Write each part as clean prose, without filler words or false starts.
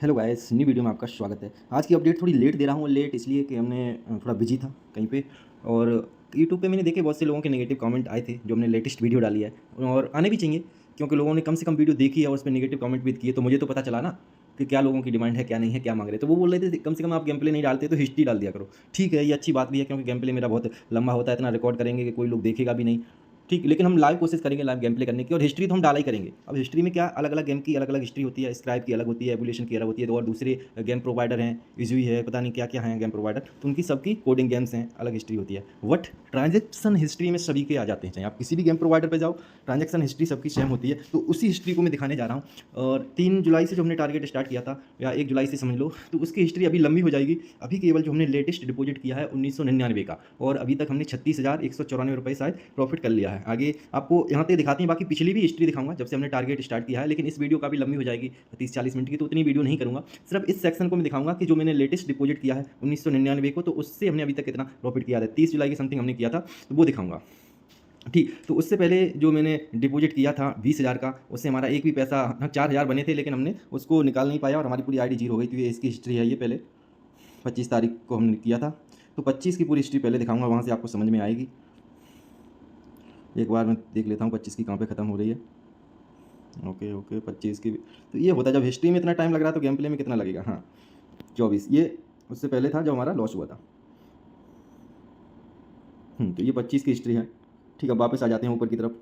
Hello guys, new video में आपका स्वागत है। आज की अपडेट थोड़ी लेट दे रहा हूँ। लेट इसलिए कि हमने थोड़ा बिजी था कहीं पे, और यूट्यूब पे मैंने देखे बहुत से लोगों के नेगेटिव कमेंट आए थे जो हमने लेटेस्ट वीडियो डाली है, और आने भी चाहिए क्योंकि लोगों ने कम से कम वीडियो देखी है और उस पर नेगेटिव कमेंट भी किए, तो मुझे तो पता चला ना कि क्या लोगों की डिमांड है, क्या नहीं है, क्या मांग रहे हैं। तो वो बोल रहे थे कम से कम आप गेम प्ले नहीं डालते तो हिस्ट्री डाल दिया करो। ठीक है, ये अच्छी बात भी है क्योंकि गेम प्ले मेरा बहुत लंबा होता है, इतना रिकॉर्ड करेंगे कि कोई लोग देखेगा भी नहीं। ठीक, लेकिन हम लाइव कोशिश करेंगे लाइव गेम प्ले करने की, और हिस्ट्री तो हम डाला ही करेंगे। अब हिस्ट्री में क्या, अलग अलग गेम की अलग अलग हिस्ट्री होती है, स्क्राइब की अलग होती है, एवोल्यूशन की अलग होती है, तो और दूसरे गेम प्रोवाइडर हैं, इजवी है, पता नहीं क्या क्या हैं गेम प्रोवाइडर, तो उनकी सबकी कोडिंग गेम्स हैं, अलग हिस्ट्री होती है। बट ट्रांजेक्शन हिस्ट्री में सभी के आ जाते हैं, चाहे आप किसी भी गेम प्रोवाइडर पर जाओ, ट्रांजेक्शन हिस्ट्री सबकी सेम होती है। तो उसी हिस्ट्री को मैं दिखाने जा रहा हूँ। और 3 जुलाई से जो हमने टारगेट स्टार्ट किया था, या 1 जुलाई से समझ लो, तो उसकी हिस्ट्री अभी लंबी हो जाएगी। अभी केवल जो हमने लेटेस्ट डिपॉजिट किया है 1999 का, और अभी तक हमने 36,194 रुपये शायद प्रॉफिट कर लिया है। आगे आपको यहाँ पे दिखाते हैं, बाकी पिछली भी हिस्ट्री दिखाऊंगा जब से हमने टारगेट स्टार्ट किया है, लेकिन इस वीडियो का भी लंबी हो जाएगी 30-40 मिनट की, तो उतनी वीडियो नहीं करूँगा। सिर्फ इस सेक्शन को मैं दिखाऊंगा कि जो मैंने लेटेस्ट डिपॉजिट किया है 1999 को, तो उससे हमने अभी तक कितना प्रॉफिट किया है। 30 जुलाई की समथिंग हमने किया था, तो वो दिखाऊंगा। ठीक, तो उससे पहले जो मैंने डिपॉजिट किया था 20,000 का, उससे हमारा एक भी पैसा, हाँ 4,000 बने थे, लेकिन हमने उसको निकाल नहीं पाया और हमारी पूरी आईडी जीरो हो गई थी। इसकी हिस्ट्री है, ये पहले 25 तारीख को हमने किया था, तो 25 की पूरी हिस्ट्री पहले दिखाऊंगा, वहाँ से आपको समझ में आएगी। एक बार मैं देख लेता हूँ 25 की कहाँ पे ख़त्म हो रही है। ओके ओके, 25 की, तो ये होता है जब हिस्ट्री में इतना टाइम लग रहा है तो गेम प्ले में कितना लगेगा। हाँ 24, ये उससे पहले था जब हमारा लॉस हुआ था। तो ये 25 की हिस्ट्री है। ठीक, अब वापस आ जाते हैं ऊपर की तरफ।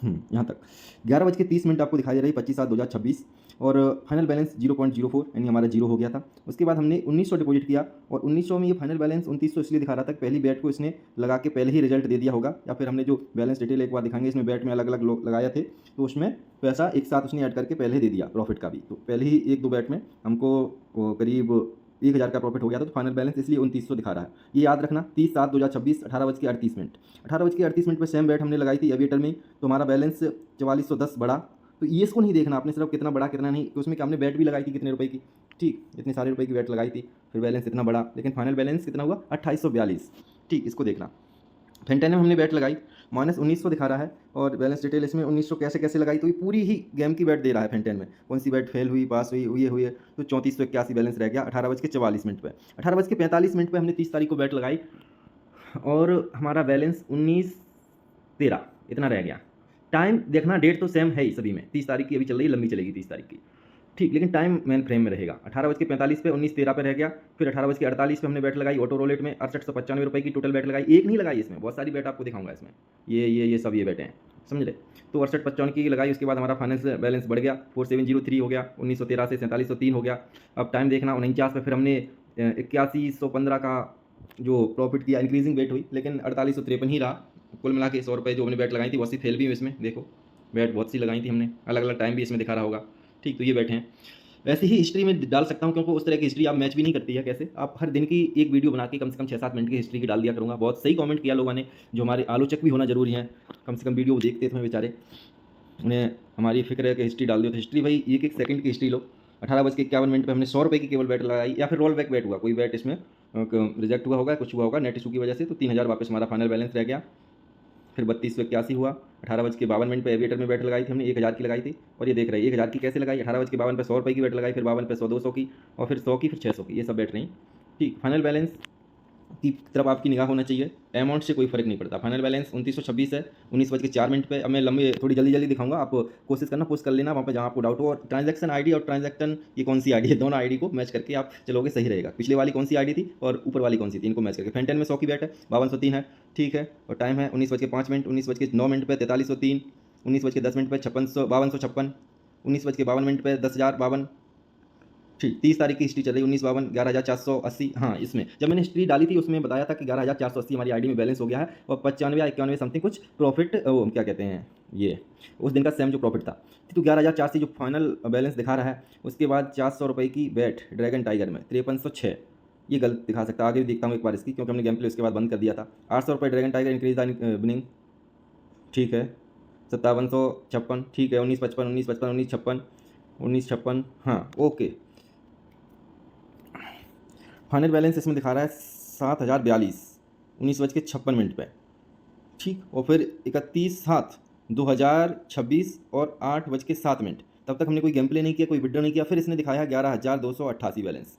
यहाँ तक 11:30 आपको दिखाई दे रही है, 25/7/2026, और फाइनल बैलेंस 0.04 यानी हमारा जीरो हो गया था। उसके बाद हमने 1900 डिपॉजिट किया, और 1900 में ये फाइनल बैलेंस 2900 इसलिए दिखा रहा था कि पहली बैट को इसने लगा के पहले ही रिजल्ट दे दिया होगा, या फिर हमने जो बैलेंस डिटेल एक बार दिखाएंगे, इसमें बैट में अलग अलग लोग लगाए थे, तो उसमें पैसा एक साथ उसने ऐड करके पहले दे दिया प्रॉफिट का भी। तो पहले ही 1-2 बैट में हमको करीब 1,000 का प्रॉफिट हो गया था, तो फाइनल बैलेंस इसलिए 2900 दिखा रहा है। ये याद रखना। 30/7/2026, 18:38, 18:38 पर सेम बैट हमने लगाई थी एविएटर में, तो हमारा बैलेंस 4410 बढ़ा। तो ये इसको नहीं देखना आपने, सिर्फ कितना बढ़ा कितना नहीं, तो उसमें क्या हमने बैट भी लगाई थी कितने रुपए की। ठीक, इतने सारे रुपए की बैट लगाई थी, फिर बैलेंस इतना बढ़ा, लेकिन फाइनल बैलेंस कितना हुआ 2842। ठीक, इसको देखना। फेंटेन में हमने बैट लगाई, -1900 दिखा रहा है, और बैलेंस डिटेल इसमें 1900 कैसे कैसे लगाई, तो ये पूरी ही गेम की बैट दे रहा है। फेंटेन में कौन सी बैट फेल हुई, पास हुई, ये हुई है, तो 3481 बैलेंस रह गया 18:44 पे। 18:45 पे हमने 30 तारीख को बैट लगाई, और हमारा बैलेंस 1913 इतना रह गया। टाइम देखना, डेट तो सेम है ही सभी में, 30 तारीख की अभी चल रही है, लंबी चलेगी 30 तारीख की। ठीक, लेकिन टाइम मेन फ्रेम में रहेगा। 18:45 पे 1913 पे रह गया, फिर 18:48 पे हमने बैट लगाई ऑटो रोलेट में 6895 रुपये की टोटल बैट लगाई। एक नहीं लगाई, इसमें बहुत सारी बैट आपको दिखाऊंगा। इसमें ये सब ये बैटें हैं, समझ रहे। तो 6855 की लगाई, उसके बाद हमारा फाइनेंस बैलेंस बढ़ गया, 4703 हो गया, 1913 से 4703 हो गया। अब टाइम देखना 49 पे फिर हमने 8115 का जो प्रॉफिट किया, इंक्रीजिंग बैट हुई, लेकिन 4853 ही रहा। कुल मिला के 100 रुपये जो हमने बैट लगाई थी बहुत सी फेल भी हुई इसमें, देखो बैट बहुत सी लगाई थी हमने, अलग अलग टाइम भी इसमें दिखा रहा होगा। ठीक, तो ये बैठे हैं। वैसे ही हिस्ट्री में डाल सकता हूँ, क्योंकि उस तरह की हिस्ट्री आप मैच भी नहीं करती है। कैसे आप हर दिन की एक वीडियो बना के कम से कम 6-7 मिनट की हिस्ट्री की डाल दिया करूँगा। बहुत सही कमेंट किया लोगों ने, जो हमारे आलोचक भी होना जरूरी है, कम से कम वीडियो देखते थे बेचारे, उन्हें हमारी फिक्र है कि हिस्ट्री डाल दो। तो हिस्ट्री भाई 1-1 सेकंड की हिस्ट्री लो। 18:51 पे हमने 100 रुपये की केवल बैट लगाई, या फिर रोल बैक बैट हुआ, कोई बैट इसमें रिजेक्ट हुआ होगा, कुछ हुआ होगा नेट इशू की वजह से, तो 3000 वापस हमारा फाइनल बैलेंस रह गया। फिर 3281 हुआ। 18:52 पे एविएटर में बैट लगाई थी हमने, 1000 की लगाई थी, और ये देख रहे हैं 1000 की कैसे लगाई। 18:52 पे 100 रुपये की बैट लगाई, फिर 52 पे 100-200 की, और फिर 100 की, फिर 600 की, ये सब बैट रही। ठीक, फाइनल बैलेंस की तरफ आपकी निगाह होना चाहिए, अमाउंट से कोई फर्क नहीं पड़ता। फाइनल बैलेंस 2926 है 19:04 पे। अब मैं लंबे थोड़ी जल्दी जल्दी दिखाऊंगा, आप कोशिश करना, पोस्ट कर लेना वहाँ पे जहाँ आपको डाउट हो, और ट्रांजैक्शन आईडी और ट्रांजैक्शन ये कौन सी आईडी है, दोनों आईडी को मैच करके आप चलोगे सही रहेगा। पिछले वाली कौन सी आईडी थी और ऊपर वाली कौन सी थी, इनको मैच करके। फेंटेन में 100 की बैट है, 5203 है। ठीक है, और टाइम है 19:05, 19:09 पे 4303, 19:10 पे 5256, 19:52 पे 10,052। ठीक, 30 तारीख की हिस्ट्री चल रही, 1952 11,480। हाँ, इसमें जब मैंने हिस्ट्री डाली थी उसमें बताया था कि 11,480 हमारी आईडी में बैलेंस हो गया है, और 95 या 91 समथिंग कुछ प्रॉफिट, वो क्या कहते हैं, ये उस दिन का सेम जो प्रॉफिट था। तो 11,480 जो फाइनल बैलेंस दिखा रहा है, उसके बाद 400 रुपये की बैट ड्रैगन टाइगर में 5306, ये गलत दिखा सकता है। आगे भी देखता हूँ एक बार इसकी, क्योंकि हमने गेम प्ले उसके बाद बंद कर दिया था। 800 रुपये ड्रैगन टाइगर इंक्रीज विनिंग। ठीक है, 5756। ठीक है, 1955, 1955, 1956, 1956। हाँ ओके, फाइनल बैलेंस इसमें दिखा रहा है 7,042, 19:56 पे। ठीक, और फिर 31/7 2026 और 8:07। तब तक हमने कोई गेम प्ले नहीं किया, कोई विड्रॉ नहीं किया। फिर इसने दिखाया 11,288 बैलेंस,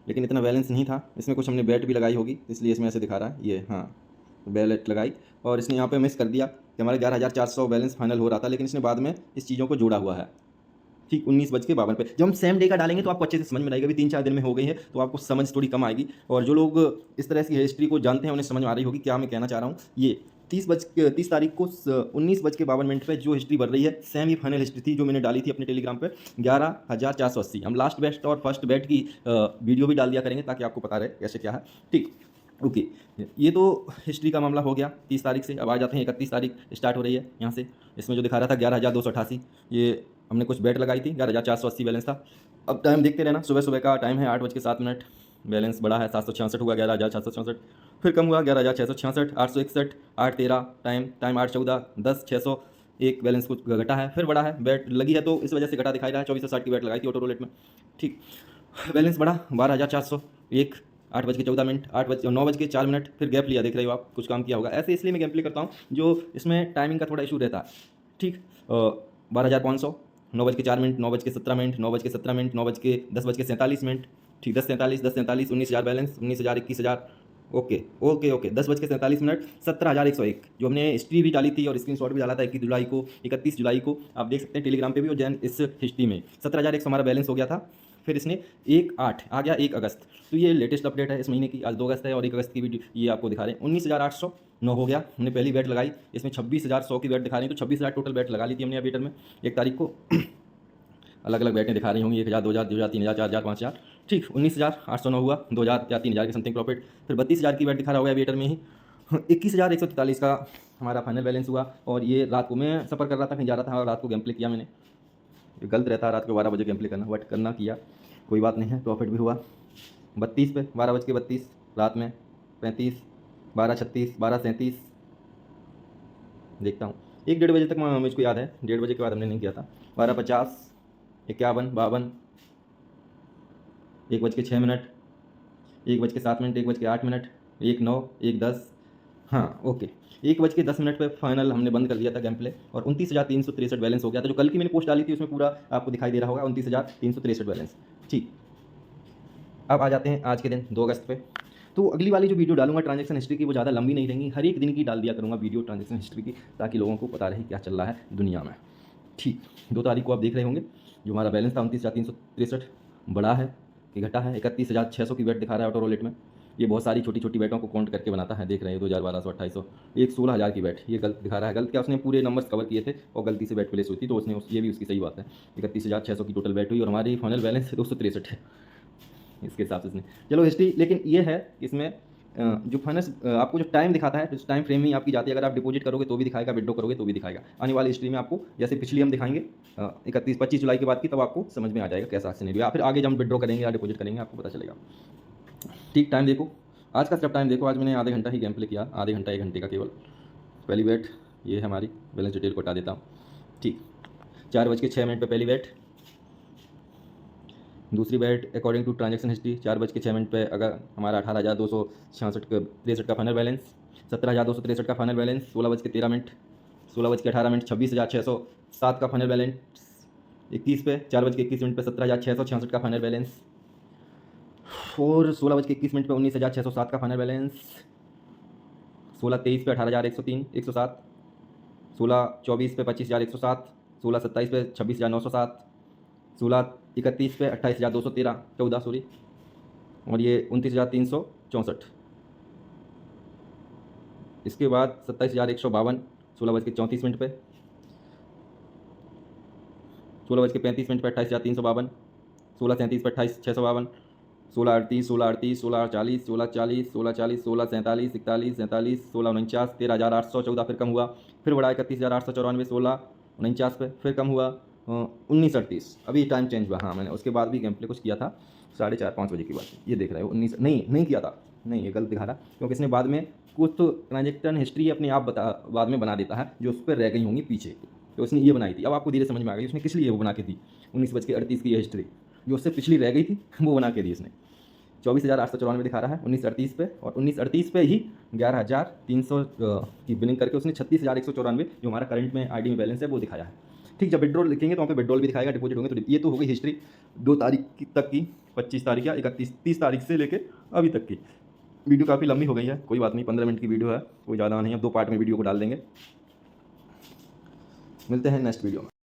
लेकिन इतना बैलेंस नहीं था। इसमें कुछ हमने बैट भी लगाई होगी, इसलिए इसमें ऐसे दिखा रहा है ये। हाँ, बैलेट लगाई और इसने यहाँ पे मिस कर दिया कि हमारा 11,400 बैलेंस फाइनल हो रहा था, लेकिन इसने बाद में इस चीज़ों को जोड़ा हुआ है। ठीक 19:52 पे जब हम सेम डे का डालेंगे तो आपको अच्छे से समझ में आएगा। अभी 3-4 दिन में हो गई है तो आपको समझ थोड़ी कम आएगी, और जो लोग इस तरह की हिस्ट्री को जानते हैं उन्हें समझ में आ रही होगी क्या मैं कहना चाह रहा हूँ। ये 30 तारीख को 19:52 पे जो हिस्ट्री बढ़ रही है, सेम ही फाइनल हिस्ट्री थी जो मैंने डाली थी अपने टेलीग्राम पे 11,480। हम लास्ट बेस्ट और फर्स्ट बेट की वीडियो भी डाल दिया करेंगे ताकि आपको पता रहे कैसे क्या है। ठीक, ओके, ये तो हिस्ट्री का मामला हो गया 30 तारीख से। अब आ जाते हैं 31 तारीख स्टार्ट हो रही है यहाँ से। इसमें जो दिखा रहा था 11,288, ये हमने कुछ बेट लगाई थी, 11,480 बैलेंस था। अब टाइम देखते रहना, सुबह सुबह का टाइम है 8:07। बैलेंस बढ़ा है, 766 हुआ, 11,766। फिर कम हुआ 11,666, 861, 813 टाइम 814, 10,600। एक बैलेंस कुछ घटा है, फिर बढ़ा है। बैट लगी है तो इस वजह से घटा दिखाई रहा है। 2460 की बैट लगाई थी ऑटो रोलेट में। ठीक, बैलेंस बढ़ा 12,401, 8:14, 9:04। फिर गैप लिया, देख रहे हो आप, कुछ काम किया होगा। ऐसे इसलिए मैं गेम प्ले करता हूँ जो इसमें टाइमिंग का थोड़ा इशू रहता है। ठीक, 12,500, 9:04, 9:17, 9:17, 10:47। ठीक, 10:43, 10:43, 19,000 बैलेंस, 19,000, 21,000। Okay okay okay, 10:47, 17,101। जो हमने हिस्ट्री भी डाली थी और स्क्रीनशॉट भी डाला था 21 जुलाई को, 31 जुलाई को, आप देख सकते हैं टेलीग्राम पे भी। और जैन इस हिस्ट्री में 17,100 हमारा बैलेंस हो गया था। फिर इसने 1/8 आ गया, 1 अगस्त। तो ये लेटेस्ट अपडेट है इस महीने की। आज 2 अगस्त है और 1 अगस्त की वीडियो ये आपको दिखा रहे हैं। 19,809 हो गया, हमने पहली बैट लगाई। इसमें 26,100 की बैट दिखा रही है, तो 26,000 टोटल बैट लगा ली थी हमने अबीटर में 1 तारीख को। अलग अलग बैटें दिखा रही होंगी, 1,000, 2,000, 2,000, 3,000, 4,000, 5,000। ठीक, 19,809 हुआ, 2,000 या 3,000 के समथिंग प्रॉफिट। फिर 32,000 की बैट दिखा रहा होगा अबीटर में ही। 21,143 का हमारा फाइनल बैलेंस हुआ। और ये रात को मैं सफ़र कर रहा था, कहीं जा रहा था और रात को गेम प्ले किया मैंने। गलत रहता है रात को 12 बजे गेम प्ले करना, बट करना किया, कोई बात नहीं है, प्रॉफिट भी हुआ। 32 पे 12:32 रात में 35, 12:36, 12:37। देखता हूँ 1-1:30 बजे तक मुझको याद है, 1:30 बजे के बाद हमने नहीं किया था। 12:50, 51, 52, 1:06, 1:07, 1:08, 1:09, 1:10। हाँ ओके, 1:10 पे फाइनल हमने बंद कर दिया था गेम प्ले, और 29,363 बैलेंस हो गया था। जो कल की मैंने पोस्ट डाली थी उसमें पूरा आपको दिखाई दे रहा होगा, 29,363 बैलेंस। ठीक, अब आ जाते हैं आज के दिन 2 अगस्त पे। तो अगली वाली जो वीडियो डालूंगा ट्रांजैक्शन हिस्ट्री की, वो ज़्यादा लंबी नहीं रहेंगी, हर एक दिन की डाल दिया करूँगा वीडियो ट्रांजैक्शन हिस्ट्री की, ताकि लोगों को पता रहे क्या चल रहा है दुनिया में। ठीक, 2 तारीख को आप देख रहे होंगे जो हमारा बैलेंस था 29,363, बढ़ा है कि घटा है। 31,600 की बैट दिखा रहा है ऑटो रोलेट में। ये बहुत सारी छोटी छोटी बैटों को काउंट करके बनाता है, देख रहे हैं 2,1200, 2,800, एक 16,000 की बैट। ये गलत दिखा रहा है, गलत क्या, उसने पूरे नंबर्स कवर किए थे और गलती से बैट प्लेस हुई थी, तो उसने ये भी उसकी सही बात है। 31,600 की टोटल बैट हुई और हमारी फाइनल बैलेंस 263 है इसके हिसाब से इसने। चलो हिस्ट्री, लेकिन ये है इसमें जो फाइनेंस आपको जो टाइम दिखाता है, उस टाइम फ्रेम में आपकी जाती है। अगर आप डिपॉजिट करोगे तो भी दिखाएगा, विड्रॉ करोगे तो भी दिखाएगा। आने वाली हिस्ट्री में आपको, जैसे पिछली हम दिखाएंगे 25 जुलाई के बाद की, तब आपको समझ में आ जाएगा कैसा सिनेरियो, या फिर आगे जब हम विड्रॉ करेंगे या डिपॉजिट करेंगे आपको पता चलेगा। ठीक, टाइम देखो, आज का सिर्फ टाइम देखो। आज मैंने आधे घंटा ही गेम प्ले किया, आधे घंटा 1 घंटे का केवल। पहली बैट ये है हमारी, बैलेंस डिटेल को हटा देता हूँ। ठीक, 4:06 पे पहली बैट। दूसरी बैट अकॉर्डिंग टू ट्रांजैक्शन हिस्ट्री 4:06 पे अगर हमारा 18,263 का फाइनल बैलेंस, 17,263 का फाइनल बैलेंस, 16:13, 16:18, 26,607 का फाइनल बैलेंस। 21 पे 4:21 पे 17,666 का फाइनल बैलेंस, और 16:21 पे 19,607 का फाइनल बैलेंस। 16:23 पे 18,103, 107, 16:24 पे 25,107, 16:27 पे 26,907, 16:31 पे 28,213, 14 सॉरी, और ये 29,364। इसके बाद 27,152, 16:34 पे, 16:35 पे 28,352, 16:37 पे 28,652, 16:38, 16:38, 16:40, 16:40, 16:40, 16:47, 41, 47, 16:49, 13,814। फिर कम हुआ, फिर बढ़ा 31,894, 16:49 पे, फिर कम हुआ 19:38। अभी टाइम चेंज हुआ। हाँ, मैंने उसके बाद भी गेम प्ले कुछ किया था 4:30-5 बजे की बात। ये देख रहे हो 19 नहीं किया था, नहीं ये गलत दिखा रहा, क्योंकि इसने बाद में कुछ तो ट्रांजेक्शन हिस्ट्री अपने आप बाद में बना देता है जो उस पर रह गई होंगी पीछे, तो उसने ये बनाई थी। अब आपको धीरे समझ में आ गई उसने किस लिए वो बना के दी। 19:38 की ये हिस्ट्री जो उससे पिछली रह गई थी वो बना के दी इसने। 24,894 दिखा रहा है 1938 पे, और 1938 पे ही 11,300 की बिलिंग करके उसने 36,194 जो हमारा करंट में आईडी में बैलेंस है वो दिखाया है। ठीक, जब विड्रॉल लिखेंगे तो वहाँ पे विड्रॉल भी दिखाएगा, डिपॉजिट होंगे। तो ये तो हो गई हिस्ट्री 2 तारीख तक की, 25 तारीख या 30 तारीख से लेके अभी तक की। वीडियो काफ़ी लंबी हो गई है, कोई बात नहीं, 15 मिनट की वीडियो है, कोई ज़्यादा नहीं है। अब 2 पार्ट में वीडियो को डाल देंगे। मिलते हैं नेक्स्ट वीडियो में।